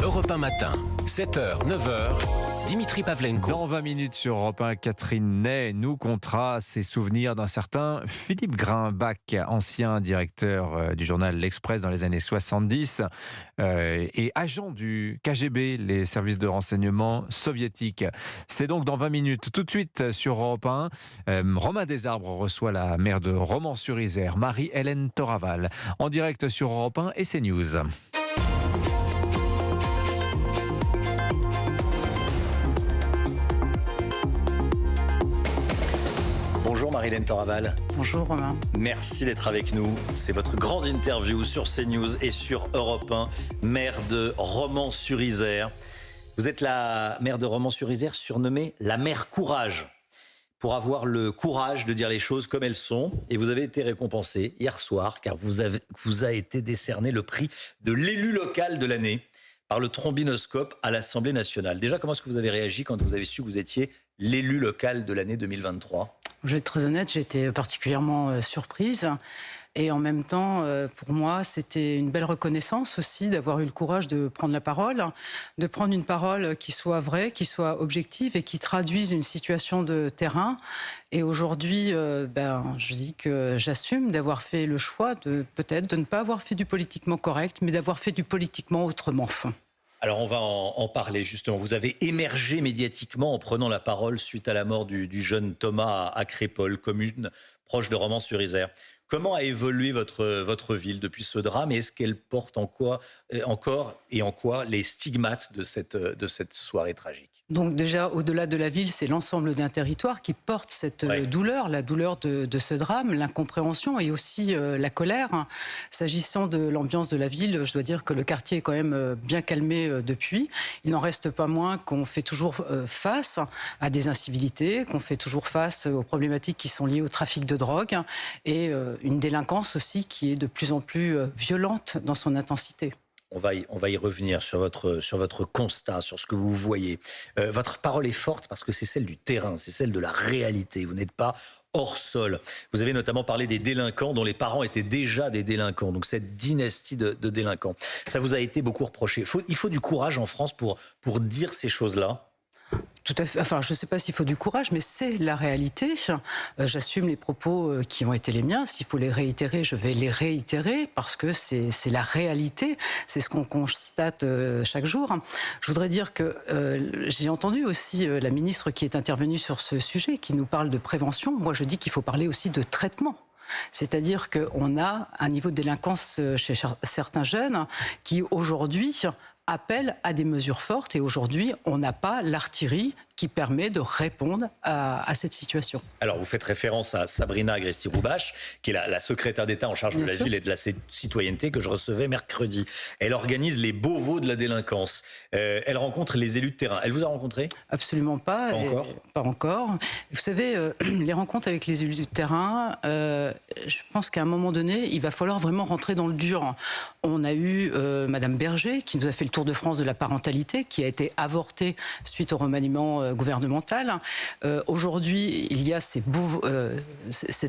Europe 1 matin, 7h, 9h, Dimitri Pavlenko. Dans 20 minutes sur Europe 1, Catherine Ney nous contera ses souvenirs d'un certain Philippe Grimbach, ancien directeur du journal L'Express dans les années 70 et agent du KGB, les services de renseignement soviétiques. C'est donc dans 20 minutes. Tout de suite sur Europe 1, Romain Desarbres reçoit la maire de Romans-sur-Isère, Marie-Hélène Toraval, en direct sur Europe 1 et CNews. Bonjour Marie-Hélène Toraval. Bonjour Romain. Merci d'être avec nous. C'est votre grande interview sur CNews et sur Europe 1, maire de Romans-sur-Isère. Vous êtes la maire de Romans-sur-Isère surnommée la mère courage, pour avoir le courage de dire les choses comme elles sont. Et vous avez été récompensée hier soir, car vous a été décerné le prix de l'élu local de l'année par le Trombinoscope à l'Assemblée nationale. Déjà, comment est-ce que vous avez réagi quand vous avez su que vous étiez l'élu local de l'année 2023 ? Je vais être très honnête, j'ai été particulièrement surprise. Et en même temps, pour moi, c'était une belle reconnaissance aussi d'avoir eu le courage de prendre la parole, de prendre une parole qui soit vraie, qui soit objective et qui traduise une situation de terrain. Et aujourd'hui, je dis que j'assume d'avoir fait le choix de peut-être de ne pas avoir fait du politiquement correct, mais d'avoir fait du politiquement autrement. Alors on va en parler justement. Vous avez émergé médiatiquement en prenant la parole suite à la mort du jeune Thomas à Crépol, commune proche de Romans-sur-Isère. Comment a évolué votre ville depuis ce drame et est-ce qu'elle porte encore et en quoi les stigmates de cette soirée tragique ? Donc déjà, au-delà de la ville, c'est l'ensemble d'un territoire qui porte cette douleur, la douleur de ce drame, l'incompréhension et aussi la colère. S'agissant de l'ambiance de la ville, je dois dire que le quartier est quand même bien calmé depuis. Il n'en reste pas moins qu'on fait toujours face à des incivilités, qu'on fait toujours face aux problématiques qui sont liées au trafic de drogue et une délinquance aussi qui est de plus en plus violente dans son intensité. On va y revenir sur votre constat, sur ce que vous voyez. Votre parole est forte parce que c'est celle du terrain, c'est celle de la réalité. Vous n'êtes pas hors sol. Vous avez notamment parlé des délinquants dont les parents étaient déjà des délinquants, donc cette dynastie de délinquants. Ça vous a été beaucoup reproché. Il faut du courage en France pour dire ces choses-là. Tout à fait. Enfin, je ne sais pas s'il faut du courage, mais c'est la réalité. J'assume les propos qui ont été les miens. S'il faut les réitérer, je vais les réitérer parce que c'est la réalité. C'est ce qu'on constate chaque jour. Je voudrais dire que j'ai entendu aussi la ministre qui est intervenue sur ce sujet, qui nous parle de prévention. Moi, je dis qu'il faut parler aussi de traitement. C'est-à-dire qu'on a un niveau de délinquance chez certains jeunes qui, aujourd'hui, appellent à des mesures fortes. Et aujourd'hui, on n'a pas l'artillerie qui permet de répondre à cette situation. Alors, vous faites référence à Sabrina Agresti-Roubache, qui est la secrétaire d'État en charge de la ville et de la citoyenneté que je recevais mercredi. Elle organise les Beauvaux de la délinquance. Elle rencontre les élus de terrain. Elle vous a rencontré ? Absolument pas. Pas encore ? Pas encore. Vous savez, les rencontres avec les élus de terrain, je pense qu'à un moment donné, il va falloir vraiment rentrer dans le dur. On a eu Madame Berger, qui nous a fait le tour de France de la parentalité, qui a été avortée suite au remaniement gouvernemental. Aujourd'hui, il y a cette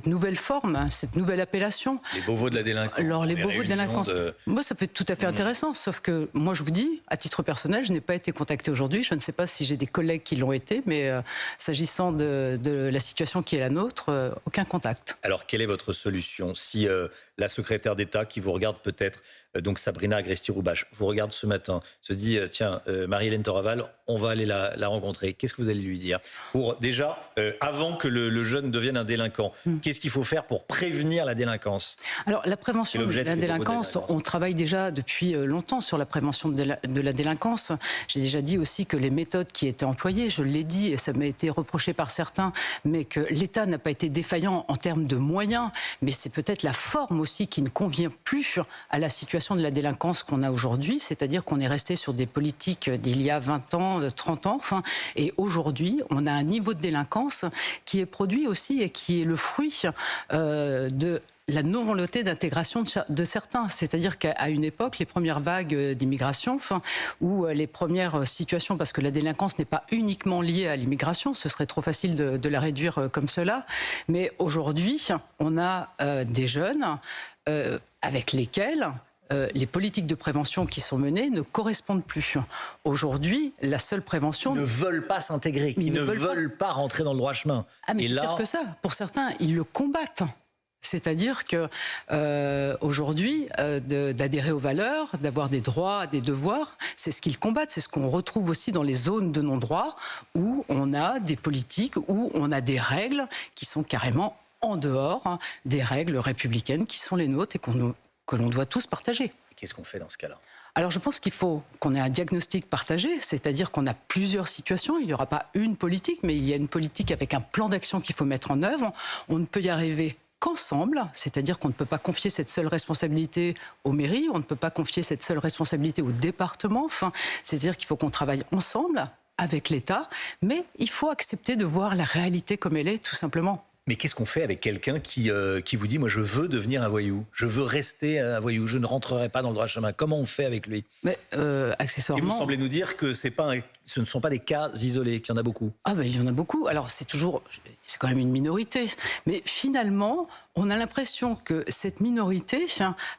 nouvelle forme, cette nouvelle appellation. Les Beauvaux de la délinquance. Alors, les Beauvaux de délinquance, moi, ça peut être tout à fait intéressant, sauf que moi, je vous dis, à titre personnel, je n'ai pas été contactée aujourd'hui. Je ne sais pas si j'ai des collègues qui l'ont été, mais s'agissant de la situation qui est la nôtre, aucun contact. Alors, quelle est votre solution si la secrétaire d'État qui vous regarde peut-être, donc Sabrina Agresti-Roubache, vous regarde ce matin, se dit tiens, Marie-Hélène Toraval, on va aller la rencontrer. Qu'est-ce que vous allez lui dire pour déjà, avant que le jeune devienne un délinquant, qu'est-ce qu'il faut faire pour prévenir la délinquance ? Alors, la prévention de la délinquance, on travaille déjà depuis longtemps sur la prévention de la délinquance. J'ai déjà dit aussi que les méthodes qui étaient employées, je l'ai dit, et ça m'a été reproché par certains, mais que l'État n'a pas été défaillant en termes de moyens, mais c'est peut-être la forme aussi qui ne convient plus à la situation de la délinquance qu'on a aujourd'hui, c'est-à-dire qu'on est resté sur des politiques d'il y a 20 ans, 30 ans, et aujourd'hui, on a un niveau de délinquance qui est produit aussi et qui est le fruit de la non-volonté d'intégration de certains. C'est-à-dire qu'à une époque, les premières vagues d'immigration, ou les premières situations, parce que la délinquance n'est pas uniquement liée à l'immigration, ce serait trop facile de la réduire comme cela, mais aujourd'hui, on a des jeunes avec lesquels les politiques de prévention qui sont menées ne correspondent plus. Aujourd'hui, la seule prévention... Ils ne veulent pas s'intégrer, ils ne veulent pas rentrer dans le droit chemin. Ah, mais c'est pire que ça. Pour certains, ils le combattent. C'est-à-dire que aujourd'hui, d'adhérer aux valeurs, d'avoir des droits, des devoirs, c'est ce qu'ils combattent. C'est ce qu'on retrouve aussi dans les zones de non-droit, où on a des politiques, où on a des règles qui sont carrément en dehors des règles républicaines qui sont les nôtres et que l'on doit tous partager. Qu'est-ce qu'on fait dans ce cas-là ? Alors je pense qu'il faut qu'on ait un diagnostic partagé, c'est-à-dire qu'on a plusieurs situations. Il n'y aura pas une politique, mais il y a une politique avec un plan d'action qu'il faut mettre en œuvre. On ne peut y arriver qu'ensemble, c'est-à-dire qu'on ne peut pas confier cette seule responsabilité aux mairies, on ne peut pas confier cette seule responsabilité au département. Enfin, c'est-à-dire qu'il faut qu'on travaille ensemble avec l'État, mais il faut accepter de voir la réalité comme elle est, tout simplement. Mais qu'est-ce qu'on fait avec quelqu'un qui vous dit « moi je veux devenir un voyou, je veux rester un voyou, je ne rentrerai pas dans le droit chemin ». Comment on fait avec lui ? Mais accessoirement... Et vous semblez nous dire que ce ne sont pas des cas isolés, qu'il y en a beaucoup. Ah ben il y en a beaucoup. Alors c'est quand même une minorité. Mais finalement, on a l'impression que cette minorité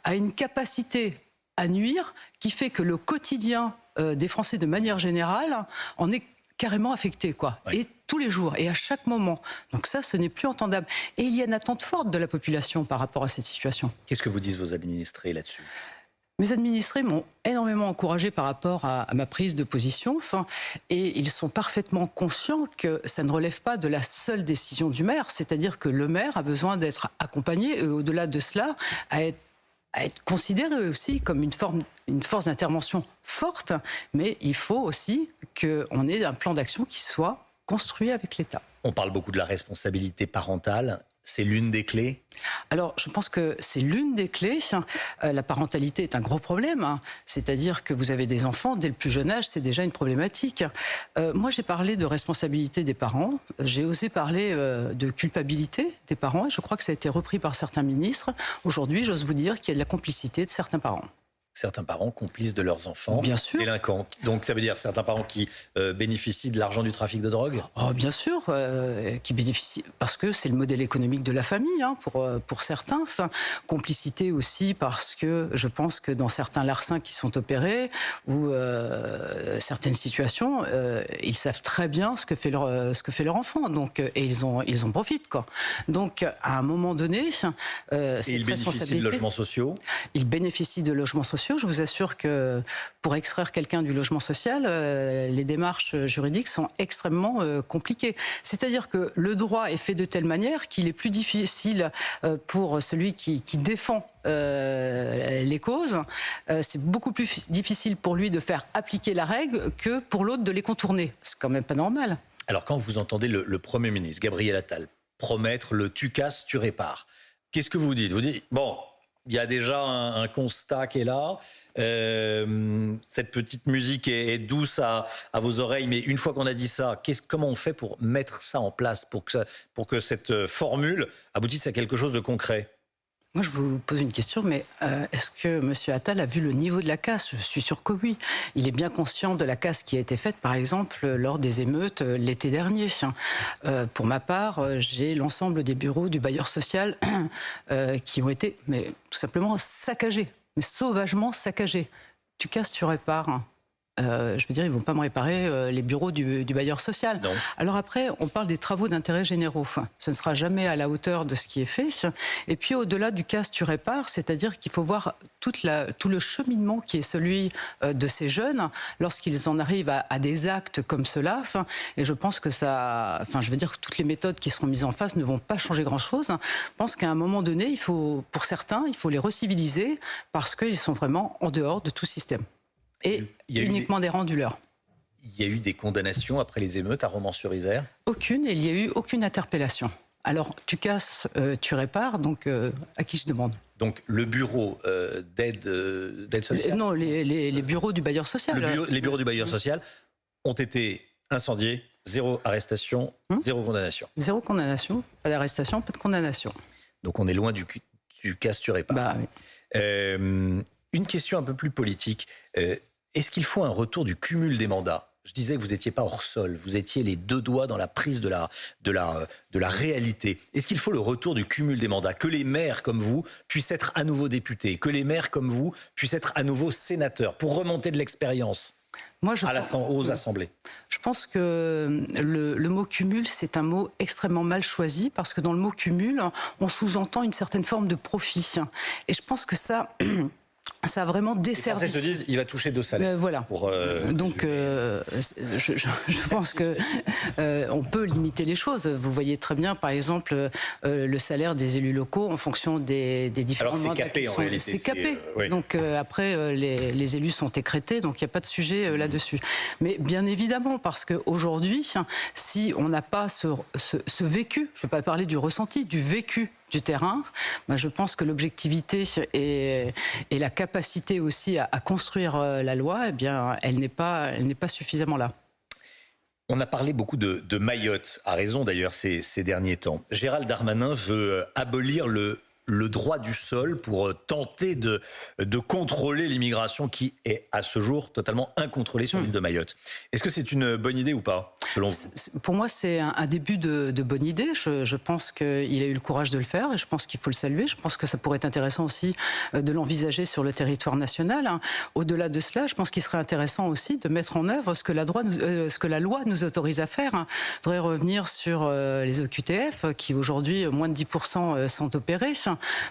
a une capacité à nuire qui fait que le quotidien des Français de manière générale en est carrément affecté, quoi. Oui. Et tous les jours, et à chaque moment. Donc ça, ce n'est plus entendable. Et il y a une attente forte de la population par rapport à cette situation. Qu'est-ce que vous disent vos administrés là-dessus ? Mes administrés m'ont énormément encouragé par rapport à ma prise de position, et ils sont parfaitement conscients que ça ne relève pas de la seule décision du maire, c'est-à-dire que le maire a besoin d'être accompagné, et au-delà de cela, à être considéré aussi comme une force d'intervention forte, mais il faut aussi qu'on ait un plan d'action qui soit construit avec l'État. On parle beaucoup de la responsabilité parentale. C'est l'une des clés ? Alors, je pense que c'est l'une des clés. La parentalité est un gros problème. C'est-à-dire que vous avez des enfants, dès le plus jeune âge, c'est déjà une problématique. Moi, j'ai parlé de responsabilité des parents. J'ai osé parler de culpabilité des parents. Et je crois que ça a été repris par certains ministres. Aujourd'hui, j'ose vous dire qu'il y a de la complicité de certains parents. Certains parents complices de leurs enfants, bien sûr, délinquants. Donc ça veut dire certains parents qui bénéficient de l'argent du trafic de drogue ? Oh, bien sûr, qui bénéficient, parce que c'est le modèle économique de la famille, pour certains. Enfin, complicité aussi parce que je pense que dans certains larcins qui sont opérés, ou certaines situations, ils savent très bien ce que fait leur enfant. Donc, et ils en profitent, quoi. Donc à un moment donné, et ils bénéficient de logements sociaux ? Ils bénéficient de logements sociaux. Je vous assure que pour extraire quelqu'un du logement social, les démarches juridiques sont extrêmement compliquées. C'est-à-dire que le droit est fait de telle manière qu'il est plus difficile pour celui qui défend les causes. C'est beaucoup plus difficile pour lui de faire appliquer la règle que pour l'autre de les contourner. C'est quand même pas normal. Alors quand vous entendez le Premier ministre, Gabriel Attal, promettre le « tu casses, tu répares », qu'est-ce que vous dites ? Vous dites, bon... Il y a déjà un constat qui est là. Cette petite musique est douce à vos oreilles, mais une fois qu'on a dit ça, comment on fait pour mettre ça en place, pour que cette formule aboutisse à quelque chose de concret ? Moi, je vous pose une question, mais est-ce que M. Attal a vu le niveau de la casse ? Je suis sûr que oui. Il est bien conscient de la casse qui a été faite, par exemple, lors des émeutes l'été dernier. Pour ma part, j'ai l'ensemble des bureaux du bailleur social qui ont été tout simplement saccagés, mais sauvagement saccagés. Tu casses, tu répares. Je veux dire, ils ne vont pas me réparer les bureaux du bailleur social. Non. Alors après, on parle des travaux d'intérêt généraux. Ce ne sera jamais à la hauteur de ce qui est fait. Et puis au-delà du casse, tu répares, c'est-à-dire qu'il faut voir tout le cheminement qui est celui de ces jeunes lorsqu'ils en arrivent à des actes comme cela. Et je pense que toutes les méthodes qui seront mises en face ne vont pas changer grand-chose. Je pense qu'à un moment donné, pour certains, il faut les reciviliser parce qu'ils sont vraiment en dehors de tout système. Et uniquement des renduleurs. Il y a eu des condamnations après les émeutes à Romans-sur-Isère ? Aucune, et il n'y a eu aucune interpellation. Alors, tu casses, tu répares, donc à qui je demande ? Donc le bureau d'aide sociale ? Non, les bureaux du bailleur social. Les bureaux du bailleur social ont été incendiés, 0 arrestation, 0 condamnation. 0 condamnation, pas d'arrestation, pas de condamnation. Donc on est loin du casse, tu répares. Bah, oui. Une question un peu plus politique. Est-ce qu'il faut un retour du cumul des mandats ? je disais que vous n'étiez pas hors sol, vous étiez les deux doigts dans la prise de la réalité. Est-ce qu'il faut le retour du cumul des mandats, que les maires comme vous puissent être à nouveau députés, que les maires comme vous puissent être à nouveau sénateurs, pour remonter de l'expérience aux assemblées? Je pense que le mot cumul, c'est un mot extrêmement mal choisi, parce que dans le mot cumul, on sous-entend une certaine forme de profit. Et je pense que ça a vraiment desservi. Les Français se disent, il va toucher 2 salaires. Voilà. Donc, je pense que on peut limiter les choses. Vous voyez très bien, par exemple, le salaire des élus locaux en fonction des différents mandats. Alors c'est capé en réalité. C'est capé. Oui. Donc après, les élus sont écrétés, donc il n'y a pas de sujet là-dessus. Mais bien évidemment, parce qu'aujourd'hui, si on n'a pas ce vécu, je ne vais pas parler du ressenti, du vécu du terrain, je pense que l'objectivité et la capacité aussi à construire la loi, eh bien, elle n'est pas suffisamment là. On a parlé beaucoup de Mayotte, à raison d'ailleurs ces derniers temps. Gérald Darmanin veut abolir le droit du sol pour tenter de contrôler l'immigration qui est à ce jour totalement incontrôlée sur l'île de Mayotte. Est-ce que c'est une bonne idée ou pas, selon vous? Pour moi, c'est un début de bonne idée. Je pense qu'il a eu le courage de le faire et je pense qu'il faut le saluer. Je pense que ça pourrait être intéressant aussi de l'envisager sur le territoire national. Au-delà de cela, je pense qu'il serait intéressant aussi de mettre en œuvre ce que la loi nous autorise à faire. Je voudrais revenir sur les OQTF qui aujourd'hui, moins de 10% sont opérés.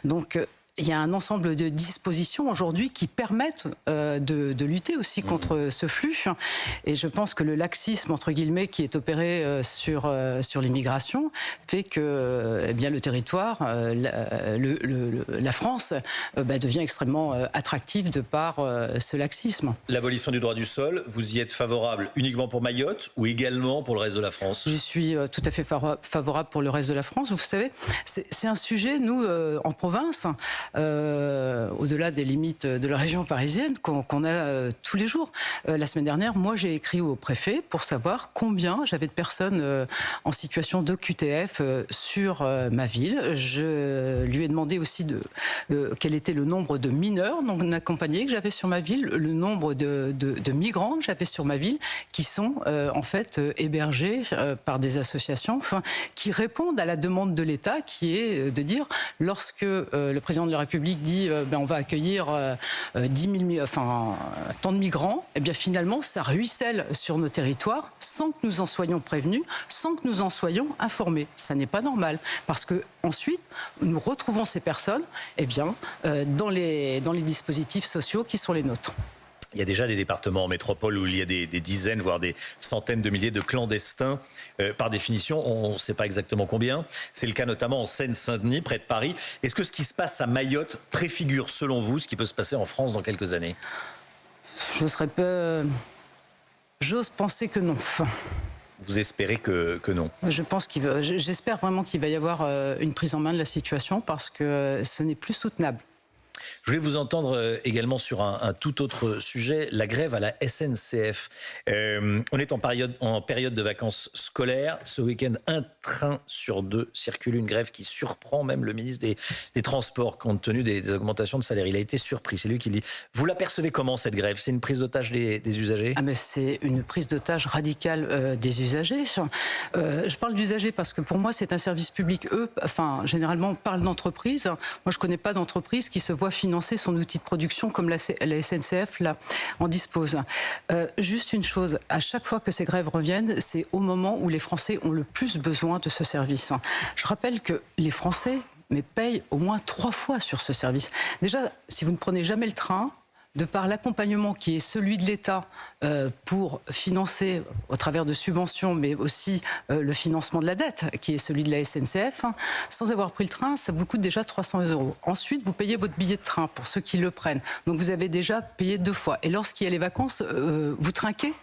Donc, il y a un ensemble de dispositions aujourd'hui qui permettent de lutter aussi contre ce flux. Et je pense que le laxisme, entre guillemets, qui est opéré sur l'immigration fait que eh bien, le territoire, la France, devient extrêmement attractive de par ce laxisme. L'abolition du droit du sol, vous y êtes favorable uniquement pour Mayotte ou également pour le reste de la France? Je suis tout à fait favorable pour le reste de la France. Vous savez, c'est un sujet, nous, en province, au-delà des limites de la région parisienne qu'on a tous les jours. La semaine dernière, moi, j'ai écrit au préfet pour savoir combien j'avais de personnes en situation d'OQTF sur ma ville. Je lui ai demandé aussi quel était le nombre de mineurs non accompagnés que j'avais sur ma ville, le nombre de migrants que j'avais sur ma ville, qui sont en fait hébergés par des associations qui répondent à la demande de l'État, qui est de dire, lorsque le président de la République dit on va accueillir 10 000, tant de migrants, et bien finalement ça ruisselle sur nos territoires sans que nous en soyons prévenus, sans que nous en soyons informés. Ça n'est pas normal, parce que ensuite nous retrouvons ces personnes dans les dispositifs sociaux qui sont les nôtres. Il y a déjà des départements en métropole où il y a des dizaines, voire des centaines de milliers de clandestins. Par définition, on ne sait pas exactement combien. C'est le cas notamment en Seine-Saint-Denis, près de Paris. Est-ce que ce qui se passe à Mayotte préfigure, selon vous, ce qui peut se passer en France dans quelques années? J'ose penser que non. Vous espérez que non? J'espère vraiment qu'il va y avoir une prise en main de la situation, parce que ce n'est plus soutenable. Je voulais vous entendre également sur un tout autre sujet, la grève à la SNCF. On est en période de vacances scolaires. Ce week-end, un train sur 2 circule, une grève qui surprend même le ministre des Transports, compte tenu des augmentations de salaire. Il a été surpris, c'est lui qui le dit. Vous l'apercevez comment, cette grève? C'est une prise d'otage des usagers? Mais c'est une prise d'otage radicale des usagers. Je parle d'usagers parce que pour moi, c'est un service public. Eux, généralement, on parle d'entreprise. Moi, je ne connais pas d'entreprise qui se voit financer son outil de production comme la SNCF là, en dispose. Juste une chose, à chaque fois que ces grèves reviennent, c'est au moment où les Français ont le plus besoin de ce service. Je rappelle que les Français payent au moins 3 fois sur ce service. Déjà, si vous ne prenez jamais le train, de par l'accompagnement qui est celui de l'État pour financer au travers de subventions, mais aussi le financement de la dette, qui est celui de la SNCF, sans avoir pris le train, ça vous coûte déjà 300 €. Ensuite, vous payez votre billet de train pour ceux qui le prennent. Donc vous avez déjà payé 2 fois. Et lorsqu'il y a les vacances, vous trinquez ?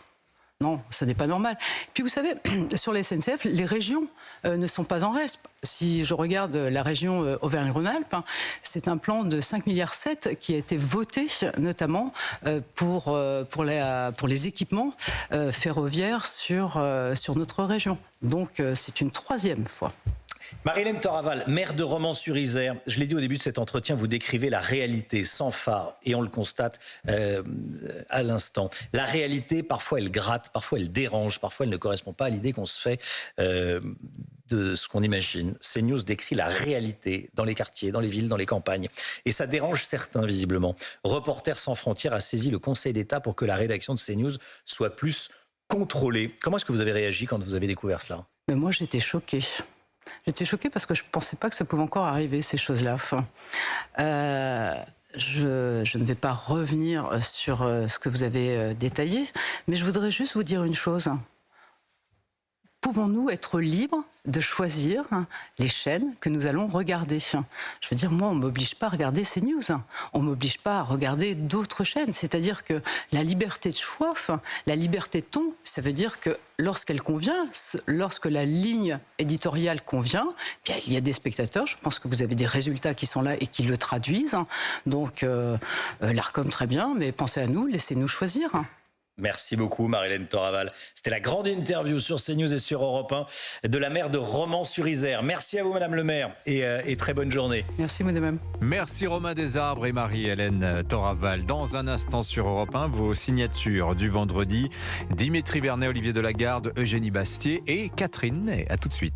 Non, ça n'est pas normal. Puis vous savez, sur la SNCF, les régions ne sont pas en reste. Si je regarde la région Auvergne-Rhône-Alpes, c'est un plan de 5,7 milliards qui a été voté notamment pour les équipements ferroviaires sur notre région. Donc c'est une 3e fois. Marie-Hélène Toraval, maire de Romans-sur-Isère. Je l'ai dit au début de cet entretien, vous décrivez la réalité sans phare et on le constate à l'instant. La réalité, parfois elle gratte, parfois elle dérange, parfois elle ne correspond pas à l'idée qu'on se fait de ce qu'on imagine. CNews décrit la réalité dans les quartiers, dans les villes, dans les campagnes. Et ça dérange certains, visiblement. Reporters sans frontières a saisi le Conseil d'État pour que la rédaction de CNews soit plus contrôlée. Comment est-ce que vous avez réagi quand vous avez découvert cela ? Mais moi, j'étais choquée. J'étais choquée parce que je ne pensais pas que ça pouvait encore arriver, ces choses-là. Enfin, je ne vais pas revenir sur ce que vous avez détaillé, mais je voudrais juste vous dire une chose. Pouvons-nous être libres de choisir les chaînes que nous allons regarder? Je veux dire, moi, on ne m'oblige pas à regarder CNews. On ne m'oblige pas à regarder d'autres chaînes. C'est-à-dire que la liberté de choix, la liberté de ton, ça veut dire que lorsqu'elle convient, lorsque la ligne éditoriale convient, bien, il y a des spectateurs. Je pense que vous avez des résultats qui sont là et qui le traduisent. Donc, l'ARCOM, très bien, mais pensez à nous, laissez-nous choisir. Merci beaucoup Marie-Hélène Toraval. C'était la grande interview sur CNews et sur Europe 1 de la maire de Romans-sur-Isère. Merci à vous Madame le maire et très bonne journée. Merci moi de même. Merci Romain Desarbres et Marie-Hélène Toraval. Dans un instant sur Europe 1, vos signatures du vendredi. Dimitri Vernet, Olivier Delagarde, Eugénie Bastier et Catherine Ney. À tout de suite.